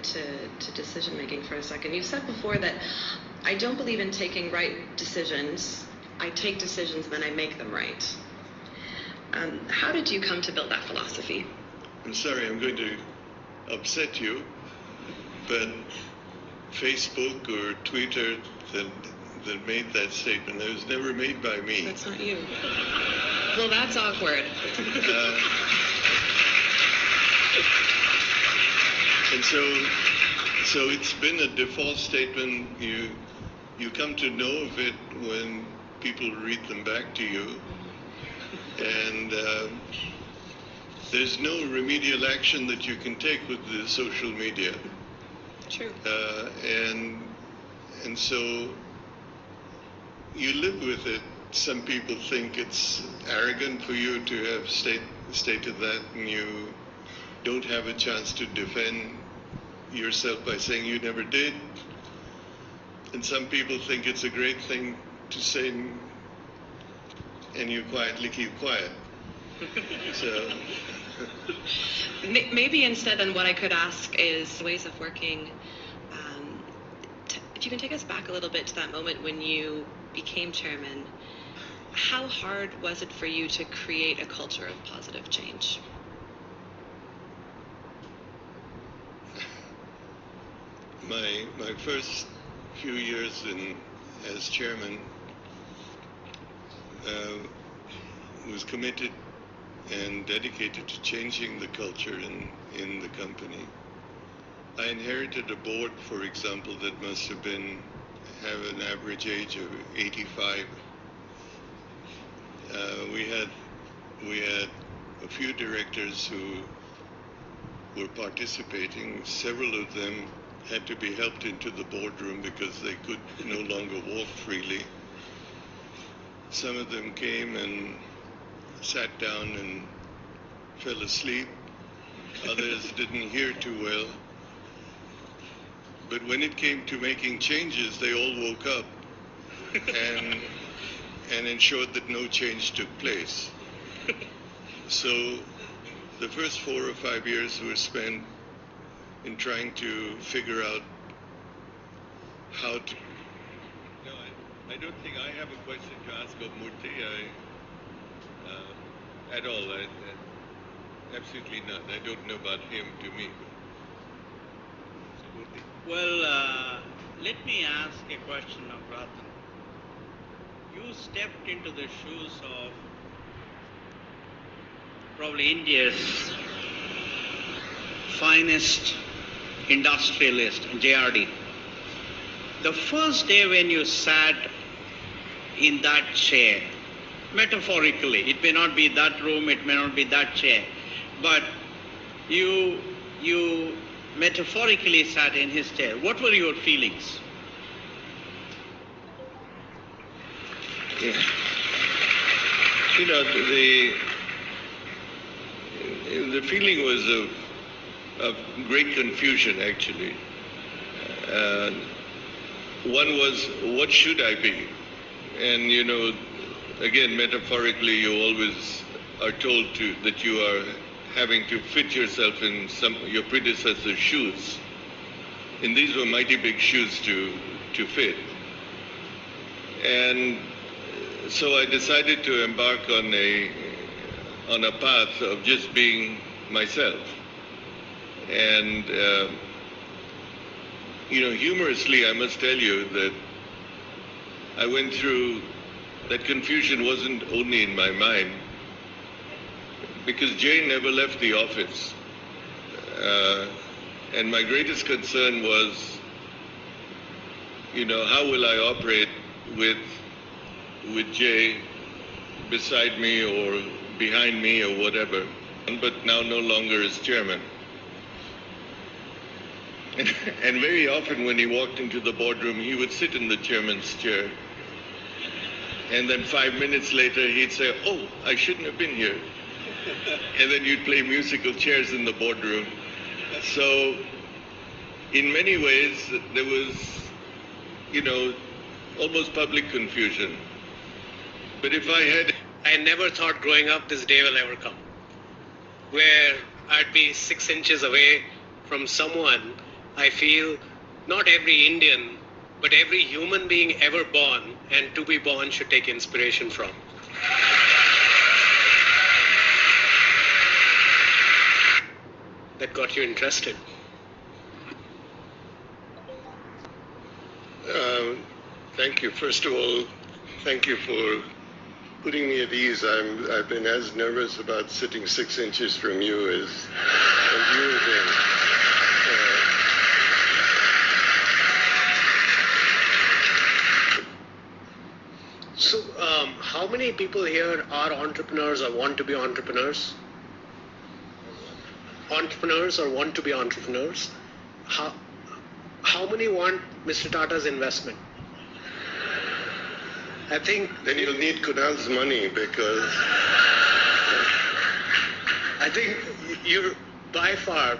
to decision making for a second. You said before that I don't believe in taking right decisions. I take decisions, then I make them right. How did you come to build that philosophy? I'm sorry, I'm going to upset you, but Facebook or Twitter that made that statement, it was never made by me. That's not you. Well, that's awkward. And so it's been a default statement. You come to know of it when people read them back to you, and there's no remedial action that you can take with the social media. True. And so you live with it. Some people think it's arrogant for you to have stated that, and you don't have a chance to defend yourself by saying you never did. And some people think it's a great thing to say, and you quietly keep quiet. So maybe instead, then what I could ask is ways of working. If you can take us back a little bit to that moment when you became chairman, how hard was it for you to create a culture of positive change? My first few years as chairman was committed and dedicated to changing the culture in the company. I inherited a board, for example, that must have have an average age of 85. We had a few directors who were participating. Several of them had to be helped into the boardroom because they could no longer walk freely. Some of them came and sat down and fell asleep. Others didn't hear too well. But when it came to making changes, they all woke up and ensured that no change took place. So the first 4 or 5 years were spent in trying to figure out how to... No, I don't think I have a question to ask of Murthy at all. Absolutely not. I don't know about him to me. Well, let me ask a question of Ratan. You stepped into the shoes of probably India's finest industrialist, JRD. The first day when you sat in that chair, metaphorically, it may not be that room, it may not be that chair, but you metaphorically sat in his chair. What were your feelings? Yeah. You know, the feeling was of great confusion, actually. One was, what should I be? And, you know, again, metaphorically, you always are told that you are having to fit yourself in your predecessor's shoes. And these were mighty big shoes to fit. And so I decided to embark on a path of just being myself. And, you know, humorously, I must tell you that I went through, that confusion wasn't only in my mind, because Jay never left the office. And my greatest concern was, you know, how will I operate with Jay beside me or behind me or whatever, but now no longer as chairman. And very often when he walked into the boardroom, he would sit in the chairman's chair. And then 5 minutes later, he'd say, oh, I shouldn't have been here. And then you'd play musical chairs in the boardroom. So in many ways, there was, you know, almost public confusion. But if I never thought growing up this day will ever come, where I'd be 6 inches away from someone I feel not every Indian, but every human being ever born and to be born should take inspiration from. That got you interested? Thank you. First of all, thank you for putting me at ease. I've been as nervous about sitting 6 inches from you as you have been. So, how many people here are entrepreneurs or want to be entrepreneurs? Entrepreneurs or want to be entrepreneurs? How many want Mr. Tata's investment? I think Then you'll need Kunal's money because I think you're by far